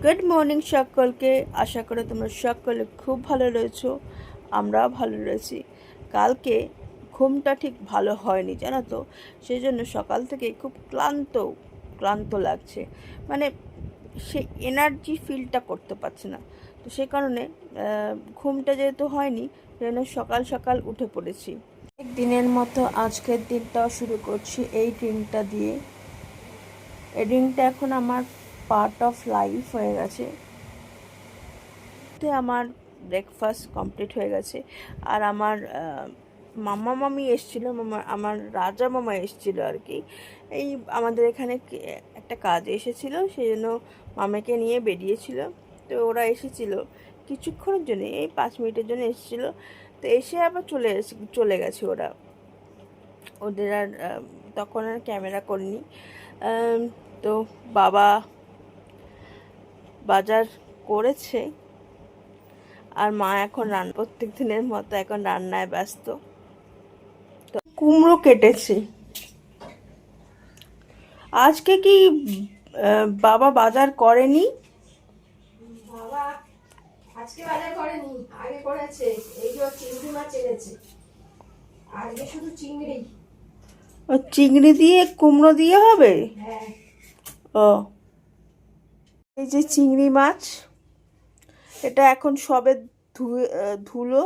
Good morning সকলকে। আশা করি তোমরা সকলে খুব ভালো রয়েছো, আমরাও ভালো রয়েছি। কালকে ঘুমটা ঠিক ভালো হয়নি জানো তো, সেই জন্য সকাল থেকে খুব ক্লান্ত ক্লান্ত লাগছে, মানে সে এনার্জি ফিলটা করতে পারছে না। তো সেই কারণে ঘুমটা যেহেতু হয়নি, সেজন্য সকাল সকাল উঠে পড়েছি। একদিনের মতো আজকের দিনটাও শুরু করছি এই ড্রিঙ্কটা দিয়ে। এই ড্রিঙ্কটা এখন আমার পার্ট অফ লাইফ হয়ে গেছে। আমার ব্রেকফাস্ট কমপ্লিট হয়ে গেছে। আর আমার মামা মামি এসেছিলো, আমার রাজা মামা এসেছিলো আর কি। এই আমাদের এখানে একটা কাজ এসেছিলো, সেই জন্য মামাকে নিয়ে বেরিয়েছিল। তো ওরা এসেছিলো কিছুক্ষণের জন্য, এই 5 মিনিটের জন্য এসেছিলো। তো এসে আবার চলে গেছে ওরা। ওদের আর তখন আর ক্যামেরা করিনি। তো বাবা বাজার করেছে, আর মা এখন প্রত্যেক দিনের মতো এখন রান্নায় ব্যস্ত। তো কুমড়ো কেটেছে। আজকে কি বাবা বাজার করেনি? বাবা আজকে বাজার করেনি, আগে করেছে। এই যে চিংড়ি মাছ এনেছে, আজকে শুধু চিংড়ি। চিংড়ি দিয়ে কুমড়ো দিয়ে হবে? হ্যাঁ। ও, এই যে চিংড়ি মাছ, এটা এখন সবে ধুলো,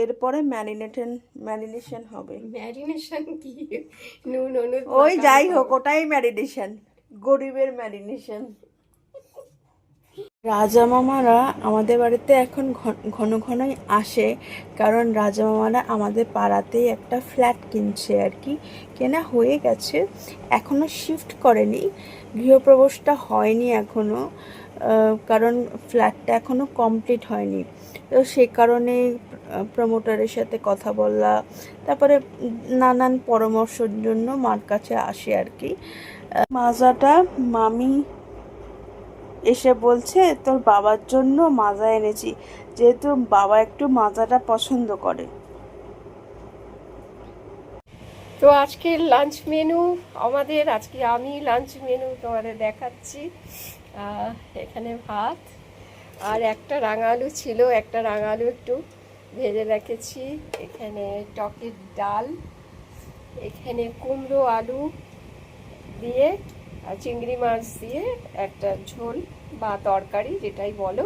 এরপরে ম্যারিনেশন হবে। ম্যারিনেশন কি? নুন হলুদ ওই যাই হোক, ওটাই ম্যারিনেশন, গরিবের ম্যারিনেশন। রাজা মামারা আমাদের বাড়িতে এখন ঘন ঘনই আসে, কারণ রাজা মামারা আমাদের পাড়াতেই একটা ফ্ল্যাট কিনছে আর কি, কেনা হয়ে গেছে, এখনও শিফট করেনি, গৃহপ্রবেশটা হয়নি এখনও, কারণ ফ্ল্যাটটা এখনও কমপ্লিট হয়নি। তো সেই কারণে প্রমোটারের সাথে কথা বললা, তারপরে নানান পরামর্শের জন্য মার কাছে আসে আর কি। মাজাটা মামি এসে বলছে তোর বাবার জন্য মাজা এনেছি, যেহেতু বাবা একটু মাজাটা পছন্দ করে। তো আজকের লাঞ্চ মেনু আমাদের, আজকে আমি লাঞ্চ মেনু তোমাদের দেখাচ্ছি। এখানে ভাত, আর একটা রাঙা আলু ছিল, একটা রাঙা আলু একটু ভেজে রেখেছি। এখানে টকের ডাল, এখানে কুমড়ো আলু দিয়ে আর চিংড়ি মাছ দিয়ে একটা ঝোল বা তরকারি যেটাই বলো।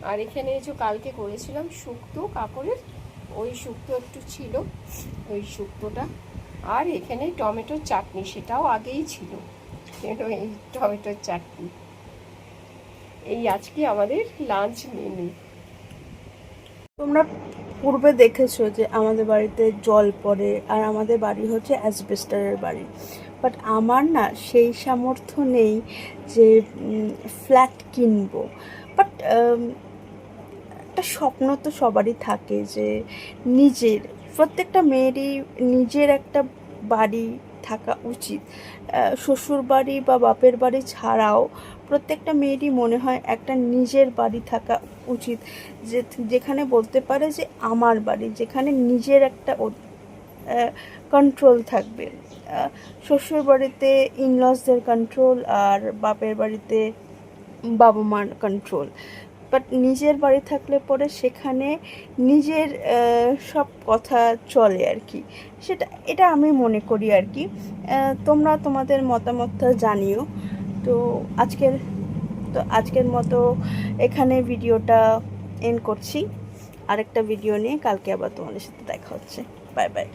আর এখানে যে কালকে করেছিলাম শুক্তো কাপড়ের, ওই শুক্তো একটু ছিল, ওই শুক্তোটা। আর এখানে টমেটোর চাটনি, সেটাও আগেই ছিল, এই টমেটোর চাটনি। এই আজকে আমাদের লাঞ্চ মেনু। তোমরা পূর্বে দেখেছো যে আমাদের বাড়িতে জল পড়ে, আর আমাদের বাড়ি হচ্ছে অ্যাসবেস্টারের বাড়ি। বাট আমার না সেই সামর্থ্য নেই যে ফ্ল্যাট কিনবো। বাট একটা স্বপ্ন তো সবারই থাকে যে নিজের, প্রত্যেকটা মেয়েরই নিজের একটা বাড়ি থাকা উচিত। শ্বশুর বাড়ি বা বাপের বাড়ি ছাড়াও প্রত্যেকটা মেয়েরই মনে হয় একটা নিজের বাড়ি থাকা উচিত, যেখানে বলতে পারে যে আমার বাড়ি, যেখানে নিজের একটা কন্ট্রোল থাকবে। শ্বশুর বাড়িতে ইনলসদের কন্ট্রোল, আর বাপের বাড়িতে বাবা মার কন্ট্রোল। বাট নিজের বাড়ি থাকলে পরে সেখানে নিজের সব কথা চলে আর কি, এটা আমি মনে করি আর কি। তোমরা তোমাদের মতামতটা জানিও। তো আজকের মতো এখানে ভিডিওটা এন্ড করছি। আরেকটা ভিডিও নিয়ে কালকে আবার তোমাদের সাথে দেখা হচ্ছে। Bye bye.